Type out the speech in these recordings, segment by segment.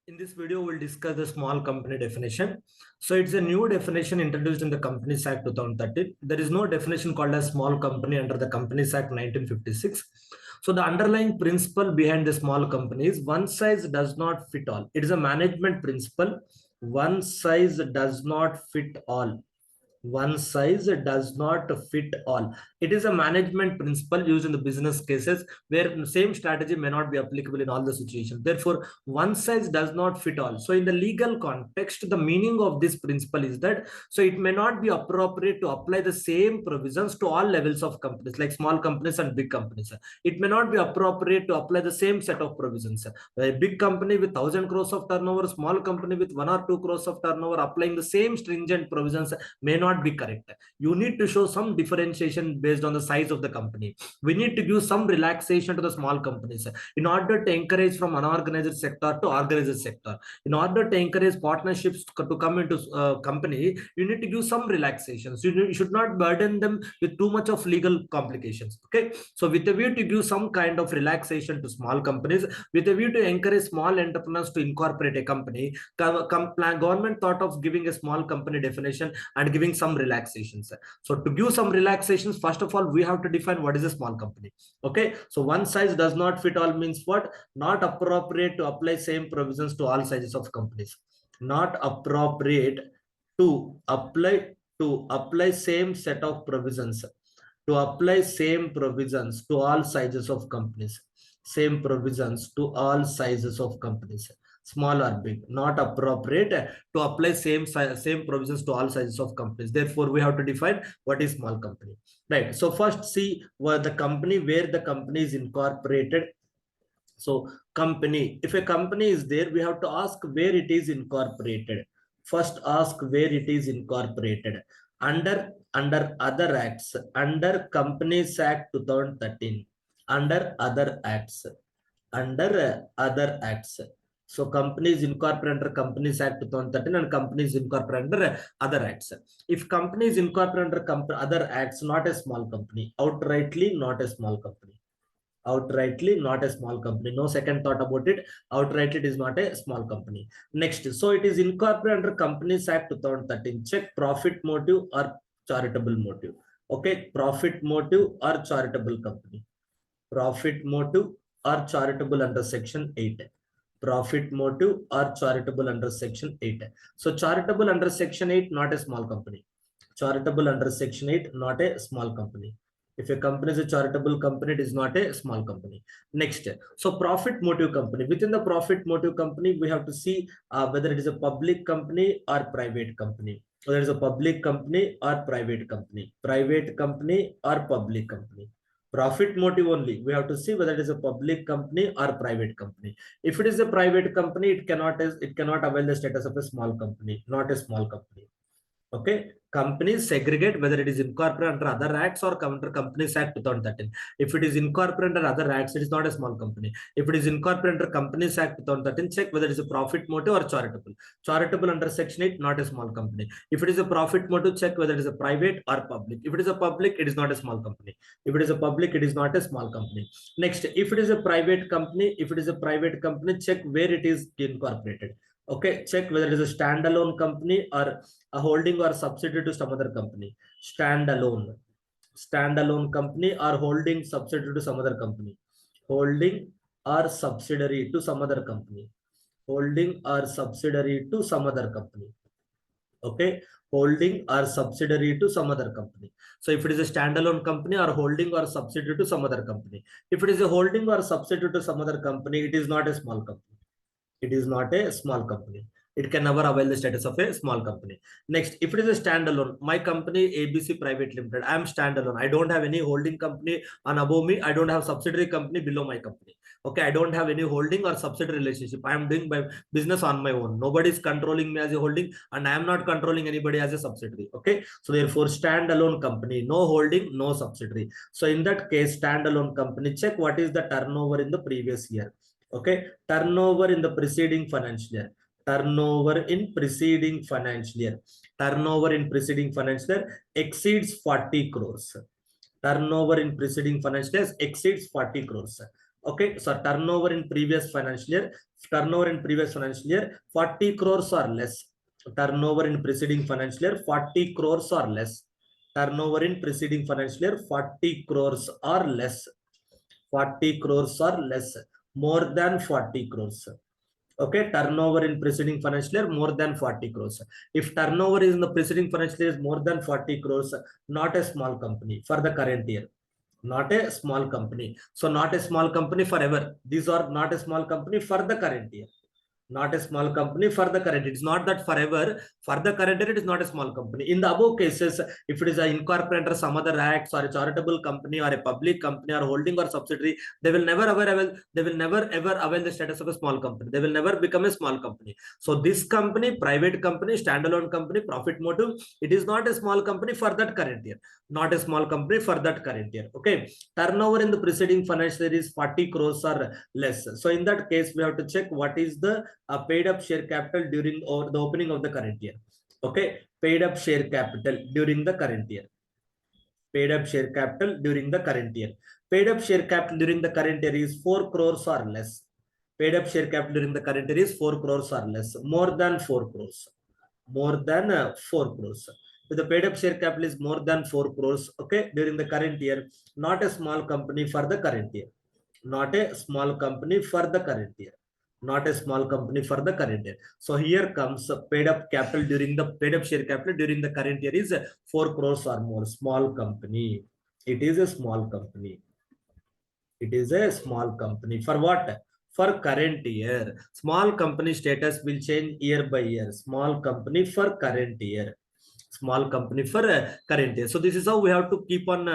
In this video, we'll discuss the small company definition. So it's a new definition introduced in the Companies Act 2013. There is no definition called as small company under the Companies Act 1956. So the underlying principle behind the small company is one size does not fit all. It is a management principle. One size does not fit all. One size does not fit all. It is a management principle used in the business cases where the same strategy may not be applicable in all the situations. Therefore, one size does not fit all. So in the legal context, the meaning of this principle is that so it may not be appropriate to apply the same provisions to all levels of companies, like small companies and big companies. It may not be appropriate to apply the same set of provisions. A big company with 1,000 crores of turnover, small company with 1 or 2 crores of turnover, applying the same stringent provisions may not be correct. You need to show some differentiation based on the size of the company. We need to give some relaxation to the small companies in order to encourage from unorganized sector to organized sector. In order to encourage partnerships to come into company, you need to give some relaxations. You should not burden them with too much of legal complications. Okay, so with a view to give some kind of relaxation to small companies, with a view to encourage small entrepreneurs to incorporate a company, government thought of giving a small company definition and giving some relaxations. So to give some relaxations, first of all, we have to define what is a small company. Okay, so one size does not fit all means what? Not appropriate to apply same provisions to all sizes of companies. Not appropriate to apply same set of provisions, to apply same provisions to all sizes of companies. Same provisions to all sizes of companies, small or big. Not appropriate to apply same provisions to all sizes of companies. Therefore, we have to define what is small company, right? So first, see where the company is incorporated. So company, if a company is there, we have to ask where it is incorporated. First, ask where it is incorporated. Under other acts, under Companies Act 2013, under other acts, under other acts. So companies incorporated under Companies Act 2013 and companies incorporated under other acts. If companies incorporated under other acts, not a small company, outrightly not a small company. Outrightly not a small company. No second thought about it. Outrightly it is not a small company. Next, so it is incorporated under Companies Act 2013. Check profit motive or charitable motive. Okay, profit motive or charitable company. Profit motive or charitable under section 8. Profit motive or charitable under section 8. So charitable under section 8, not a small company. Charitable under section 8, not a small company. If a company is a charitable company, it is not a small company. Next, so profit motive company. Within the profit motive company, we have to see whether it is a public company or private company. Whether it is a public company or private company. Private company or public company. Profit motive only. We have to see whether it is a public company or private company. If it is a private company, it cannot avail the status of a small company, not a small company. Okay, companies segregate whether it is incorporated under other acts or under Companies Act 2013. If it is incorporated under other acts, it is not a small company. If it is incorporated under Companies Act 2013, check whether it is a profit motive or charitable. Charitable under section 8, not a small company. If it is a profit motive, check whether it is a private or public. If it is a public, it is not a small company. If it is a public, it is not a small company. Next, if it is a private company, check where it is incorporated. Okay, check whether it is a standalone company or a holding or subsidiary to some other company. Standalone company or holding subsidiary to some other company. Holding or subsidiary to some other company. Holding or subsidiary to some other company. Okay, holding or subsidiary to some other company. So if it is a standalone company or holding or subsidiary to some other company. If it is a holding or subsidiary to some other company, it is not a small company. It is not a small company. It can never avail the status of a small company. Next, if it is a standalone, my company ABC Private Limited, I am standalone. I don't have any holding company on above me. I don't have subsidiary company below my company. Okay, I don't have any holding or subsidiary relationship. I am doing my business on my own. Nobody is controlling me as a holding, and I am not controlling anybody as a subsidiary. Okay, so therefore standalone company, no holding, no subsidiary. So in that case, standalone company, check what is the turnover in the previous year. Okay, turnover in the preceding financial year. Turnover in preceding financial year. Turnover in preceding financial year exceeds 40 crores. Turnover in preceding financial year exceeds 40 crores. Okay, so turnover in previous financial year, 40 crores or less. Turnover in preceding financial year, 40 crores or less. Turnover in preceding financial year, 40 crores or less. 40 crores or less. More than 40 crores. Okay, turnover in preceding financial year more than 40 crores. If turnover is in the preceding financial year is more than 40 crores, not a small company for the current year. Not a small company. So not a small company forever. These are not a small company for the current year. Not a small company for the current. It's not that forever. For the current year, it is not a small company. In the above cases, if it is an incorporator, some other acts, or a charitable company, or a public company, or holding or subsidiary, they will never ever avail the status of a small company. They will never become a small company. So this company, private company, standalone company, profit motive, it is not a small company for that current year. Not a small company for that current year. Okay. Turnover in the preceding financial year is 40 crores or less. So in that case, we have to check what is the paid up share capital during or the opening of the current year. Okay, paid up share capital during the current year. Paid up share capital during the current year. Paid up share capital during the current year is 4 crores or less. Paid up share capital during the current year is 4 crores or less. More than 4 crores. More than 4 crores. If the paid up share capital is more than 4 crores, okay, during the current year, not a small company for the current year. Not a small company for the current year. Not a small company for the current year. So here comes paid up capital during the paid up share capital during the current year is 4 crores or more. Small company. It is a small company. It is a small company. For what? For current year. Small company status will change year by year. Small company for current year. Small company for current year. So this is how we have to keep on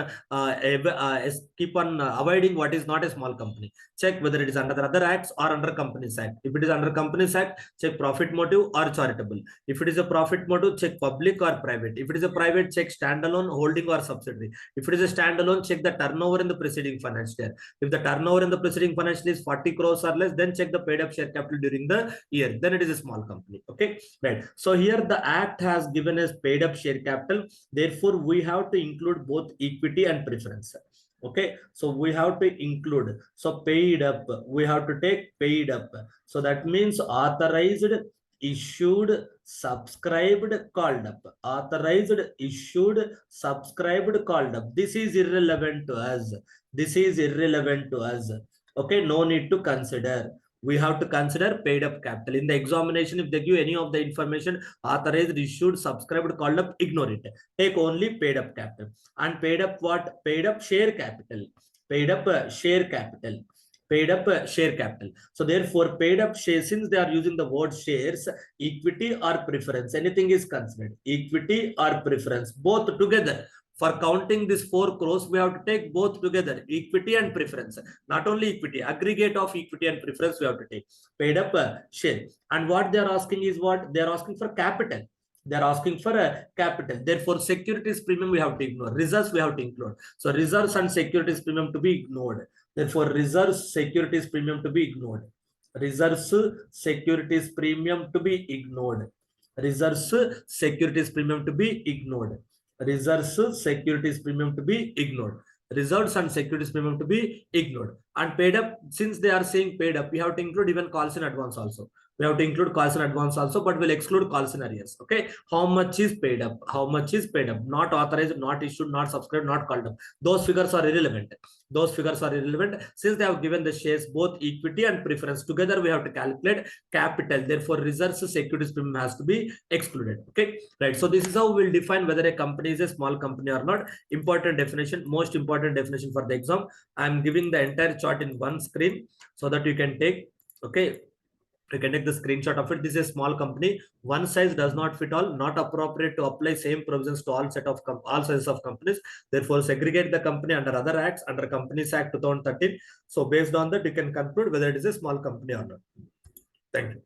avoiding what is not a small company. Check whether it is under the other acts or under Companies Act. If it is under Companies Act, check profit motive or charitable. If it is a profit motive, check public or private. If it is a private, check standalone, holding or subsidiary. If it is a standalone, check the turnover in the preceding financial year. If the turnover in the preceding financial year is 40 crores or less, then check the paid up share capital during the year. Then it is a small company. Okay, right. So here the act has given us paid up share capital. Therefore, we have to include both equity and preference. Okay, so we have to include. So paid up, we have to take paid up. So that means authorized, issued, subscribed, called up. Authorized, issued, subscribed, called up. This is irrelevant to us. This is irrelevant to us. Okay, no need to consider. We have to consider paid up capital. In the examination, if they give any of the information, authorized, issued, subscribed, called up, ignore it. Take only paid up capital. And paid up what? Paid up share capital. Paid up share capital. Paid up share capital. So therefore, paid up share, since they are using the word shares, equity or preference, anything is considered. Equity or preference, both together. For counting this 4 crores, we have to take both together, equity and preference. Not only equity, aggregate of equity and preference we have to take. Paid up share. And what they are asking is what? They are asking for capital. They are asking for a capital. Therefore, securities premium we have to ignore. Reserves we have to include. So reserves and securities premium to be ignored. Therefore, reserves, securities premium to be ignored. Reserves, securities premium to be ignored. Reserves, securities premium to be ignored. Reserves, securities premium to be ignored. Reserves and securities premium to be ignored. And paid up, since they are saying paid up, we have to include even calls in advance also. We have to include calls in advance also, but we'll exclude calls in arrears. Okay, how much is paid up? How much is paid up? Not authorized, not issued, not subscribed, not called up. Those figures are irrelevant. Those figures are irrelevant since they have given the shares both equity and preference together. We have to calculate capital. Therefore, reserves, securities premium has to be excluded. Okay, right. So this is how we'll define whether a company is a small company or not. Important definition, most important definition for the exam. I'm giving the entire chart in one screen so that you can take. Okay, you can take the screenshot of it. This is a small company. One size does not fit all. Not appropriate to apply same provisions to all sizes of companies. Therefore, segregate the company under other acts, under Companies Act 2013. So based on that, you can conclude whether it is a small company or not. Thank you.